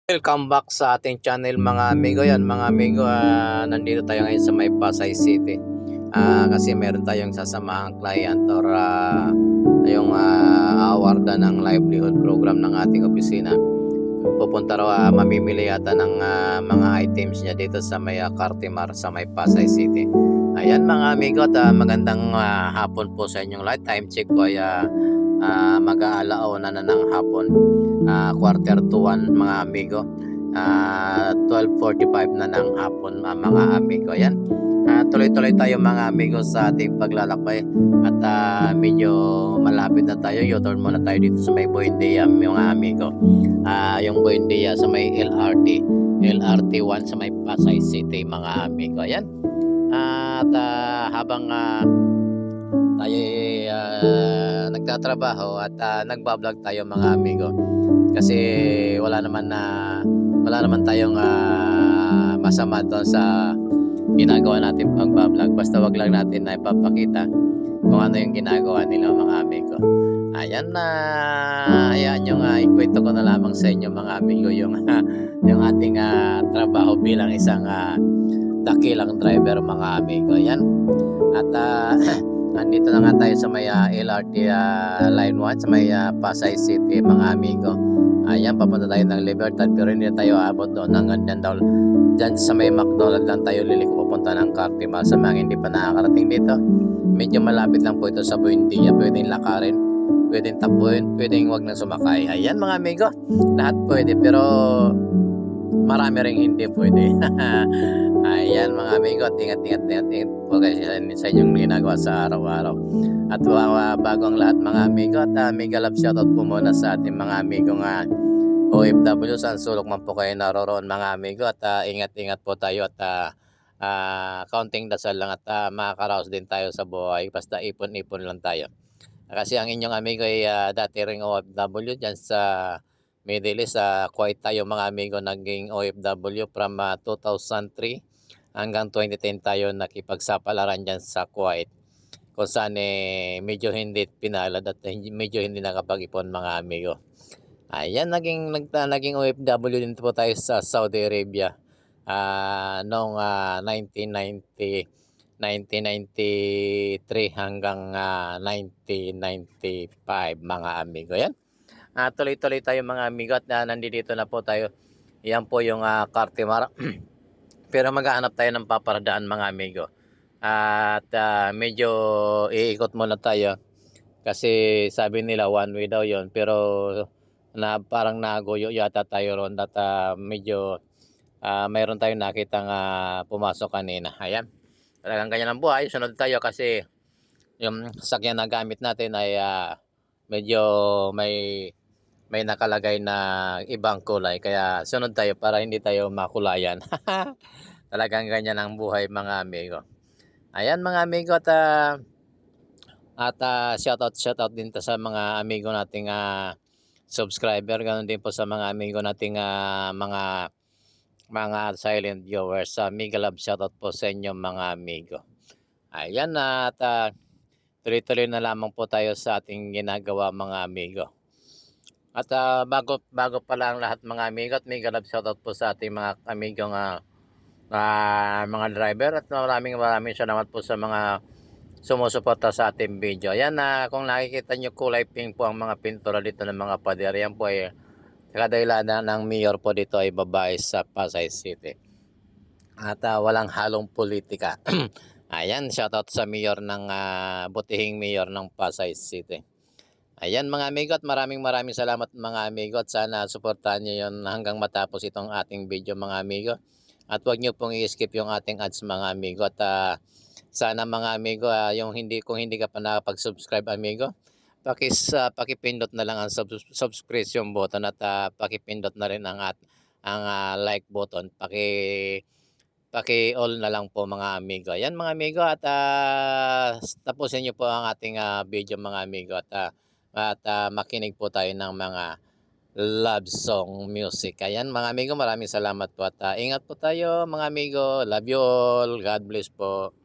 Welcome back sa ating channel mga amigo. Yan mga amigo, nandito tayo ngayon sa may Pasay City. Kasi meron tayong sasamahang client or yung awarda ng livelihood program ng ating opisina. Pupunta raw, mamimili yata ng mga items niya dito sa may Cartimar sa may Pasay City. Ayan mga amigo, at magandang hapon po sa inyong lahat. Time check po ay mag-aalauna na ng hapon, quarter to 1 mga amigo. 12:45 na ng hapon mga amigo. Ayan, tuloy-tuloy tayo mga amigo sa ating paglalakbay at medyo malapit na tayo. U-turn muna tayo dito sa may Buendia mga amigo. Yung Buendia sa may LRT 1 sa may Pasay City mga amigo. Ayan, at habang tayo nagtatrabaho at nagbablog tayo mga amigo, kasi wala naman tayong masama doon sa ginagawa natin pagbablog, basta wag lang natin na ipapakita kung ano yung ginagawa nila mga amigo. Ayan, ayan yung ikwento ko na lamang sa inyo mga amigo yung yung ating trabaho bilang isang dakilang driver mga amigo. Ayan, at nandito na nga tayo sa may LRT line 1 sa may Pasay City mga amigo. Ayan, papunta tayo ng Libertad, pero hindi na tayo abot doon hanggang dyan sa may McDonald lang tayo liliko papunta ng Cartimar. Sa mga hindi pa nakakarating dito, medyo malapit lang po ito sa Buendia. Pwedeng lakarin, pwedeng takbuhin, pwedeng wag na sumakay. Ayan mga amigo, lahat pwede, pero marami ring hindi pwede. Ayan mga amigo, ingat po kasi sa inyong ginagawa sa araw-araw. At bago ang lahat mga amigo, at mega love shoutout po muna sa ating mga amigo nga OFW, saan sulok man po kayo naroroon mga amigo. At ingat-ingat po tayo, at kaunting dasal lang, at makakaraos din tayo sa buhay, basta ipon-ipon lang tayo. Kasi ang inyong amigo ay dati ring OFW dyan sa Middle East. Quite tayo mga amigo naging OFW from 2003 hanggang 2010 tayo nakipagsapalaran dyan sa Kuwait, kung saan medyo hindi pinalad at medyo hindi nakapag-ipon mga amigo. Ayan, naging OFW din po tayo sa Saudi Arabia noong 1993 hanggang 1995 mga amigo. Yan, tuloy-tuloy tayo mga amigo, at nandito na po tayo. Yan po yung Cartimar. Pero maghahanap tayo ng paparadaan mga amigo, at medyo iikot muna tayo kasi sabi nila one way daw yon, pero parang naguyo yata tayo ron, at medyo mayroon tayong nakitang pumasok kanina. Ayan, talagang ganyan ang buhay, sunod tayo kasi yung sasakyan na gamit natin ay medyo may nakalagay na ibang kulay, kaya sunod tayo para hindi tayo makulayan. Talagang ganyan ang buhay mga amigo. Ayan mga amigo, at shoutout din to sa mga amigo nating subscriber, ganoon din po sa mga amigo nating mga silent viewers. Mega love shoutout po sa inyo mga amigo. Ayan, at tuloy-tuloy na lamang po tayo sa ating ginagawa mga amigo. At bago pala ang lahat mga amigo, at mega love shoutout po sa ating mga amigo mga driver, at maraming salamat po sa mga sumusuporta sa ating video. Ayan, kung nakikita nyo kulay pink po ang mga pintura dito ng mga pader, yan po ay kadahilanan ng mayor po dito ay babae sa Pasay City, at walang halong politika. Ayan, shoutout sa mayor ng butihing mayor ng Pasay City. Ayan mga amigo, at maraming salamat mga amigo, at sana suportahan nyo yun hanggang matapos itong ating video mga amigo. At huwag nyo pong i-skip yung ating ads mga amigo. At sana mga amigo, kung hindi ka pa nakapag-subscribe amigo, pakipindot na lang ang subscription button, at pakipindot na rin ang like button. Paki-all na lang po mga amigo. Ayan mga amigo, at tapusin nyo po ang ating video mga amigo, at makinig po tayo ng mga love song music. Ayan mga amigo, maraming salamat po, at ingat po tayo mga amigo. Love you all. God bless po.